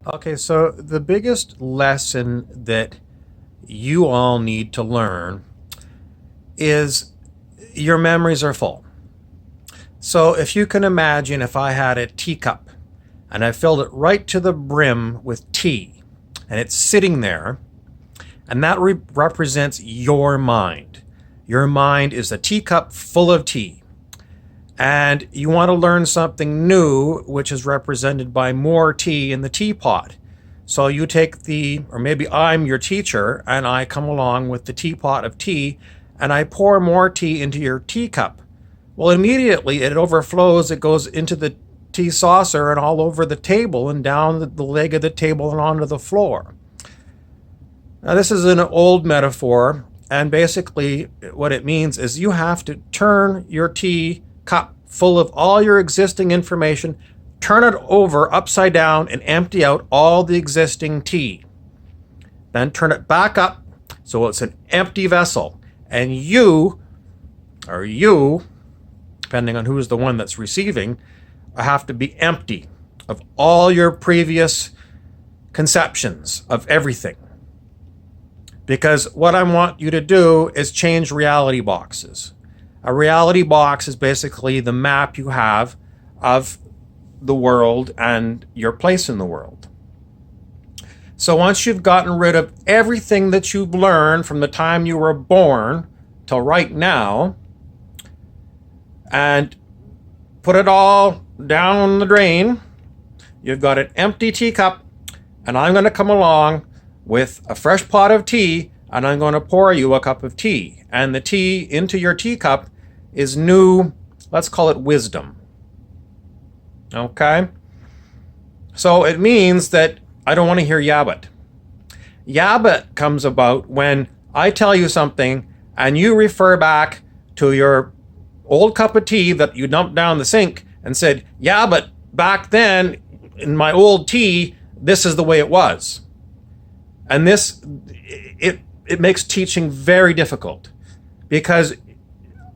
Okay, so the biggest lesson that you all need to learn is your memories are full. So if you can imagine if I had a teacup and I filled it right to the brim with tea and it's sitting there, and that represents your mind. Your mind is a teacup full of tea. And you want to learn something new, which is represented by more tea in the teapot. So you take or maybe I'm your teacher, and I come along with the teapot of tea, and I pour more tea into your teacup. Well, immediately it overflows, it goes into the tea saucer and all over the table and down the leg of the table and onto the floor. Now, this is an old metaphor, and basically what it means is you have to turn your tea cup full of all your existing information, turn it over upside down, and empty out all the existing tea. Then turn it back up so it's an empty vessel. And you, depending on who's the one that's receiving, have to be empty of all your previous conceptions of everything. Because what I want you to do is change reality boxes. A reality box is basically the map you have of the world and your place in the world. So once you've gotten rid of everything that you've learned from the time you were born till right now, and put it all down the drain, you've got an empty teacup, and I'm going to come along with a fresh pot of tea, and I'm going to pour you a cup of tea. And the tea into your teacup is new, let's call it wisdom. Okay? So it means that I don't want to hear yabbit. Yabbit comes about when I tell you something and you refer back to your old cup of tea that you dumped down the sink and said, yeah, but back then in my old tea, this is the way it was. And it makes teaching very difficult because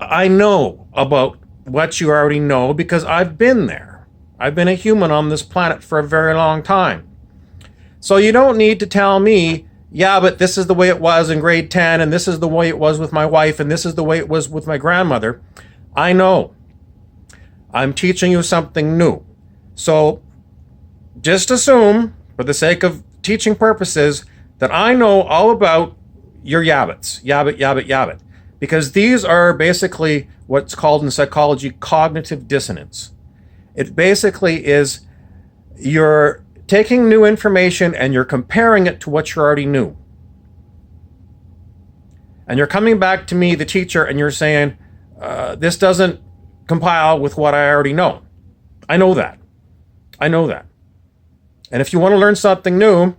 I know about what you already know because I've been there. I've been a human on this planet for a very long time. So you don't need to tell me, yeah, but this is the way it was in grade 10, and this is the way it was with my wife, and this is the way it was with my grandmother. I know. I'm teaching you something new. So just assume, for the sake of teaching purposes, that I know all about your yabbits. Yabbit, yabbit, yabbit. Because these are basically what's called in psychology cognitive dissonance. It basically is you're taking new information and you're comparing it to what you already knew. And you're coming back to me, the teacher, and you're saying, this doesn't compile with what I already know. I know that. I know that. And if you want to learn something new,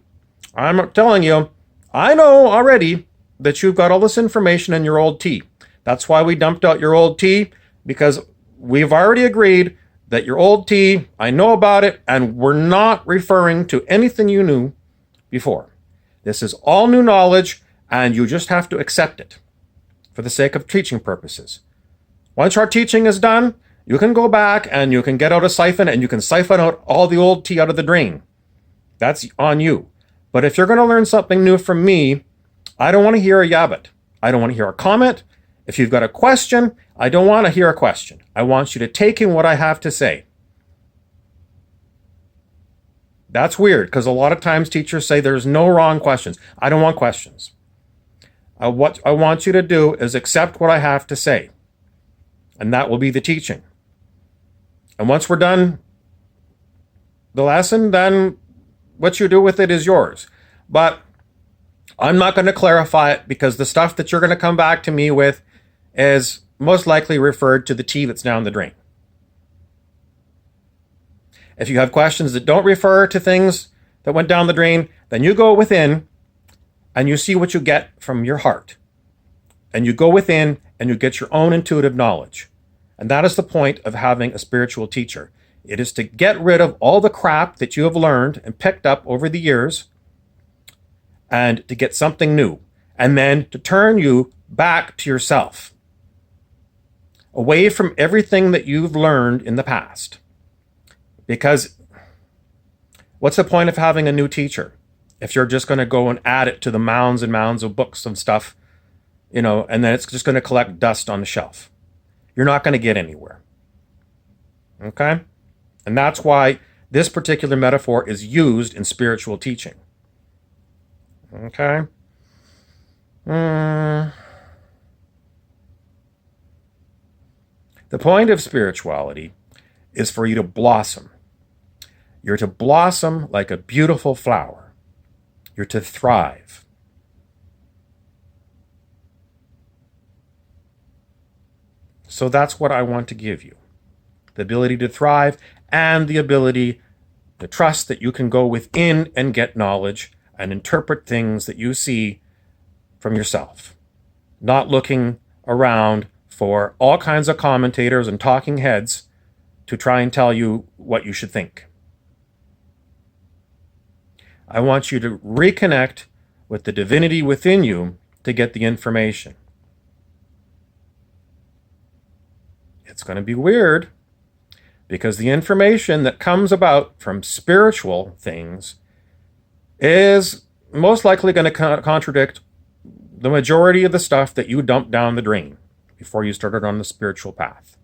I'm telling you, I know already that you've got all this information in your old tea. That's why we dumped out your old tea, because we've already agreed that your old tea, I know about it, and we're not referring to anything you knew before. This is all new knowledge, and you just have to accept it for the sake of teaching purposes. Once our teaching is done, you can go back and you can get out a siphon and you can siphon out all the old tea out of the drain. That's on you. But if you're going to learn something new from me, I don't want to hear a yabbit. I don't want to hear a comment. If you've got a question, I don't want to hear a question. I want you to take in what I have to say. That's weird because a lot of times teachers say there's no wrong questions. I don't want questions. What I want you to do is accept what I have to say. And that will be the teaching. And once we're done the lesson, then what you do with it is yours. But I'm not going to clarify it because the stuff that you're going to come back to me with is most likely referred to the tea that's down the drain. If you have questions that don't refer to things that went down the drain, then you go within and you see what you get from your heart. And you go within and you get your own intuitive knowledge. And that is the point of having a spiritual teacher. It is to get rid of all the crap that you have learned and picked up over the years and to get something new. And then to turn you back to yourself, away from everything that you've learned in the past. Because What's the point of having a new teacher if you're just going to go and add it to the mounds and mounds of books and stuff, and then it's just going to collect dust on the shelf? You're not going to get anywhere. Okay? And that's why this particular metaphor is used in spiritual teaching. Okay? The point of spirituality is for you to blossom. You're to blossom like a beautiful flower. You're to thrive. So that's what I want to give you. The ability to thrive and the ability to trust that you can go within and get knowledge and interpret things that you see from yourself. Not looking around for all kinds of commentators and talking heads to try and tell you what you should think. I want you to reconnect with the divinity within you to get the information. It's going to be weird because the information that comes about from spiritual things is most likely going to contradict the majority of the stuff that you dumped down the drain before you started on the spiritual path.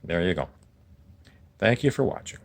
There you go. Thank you for watching.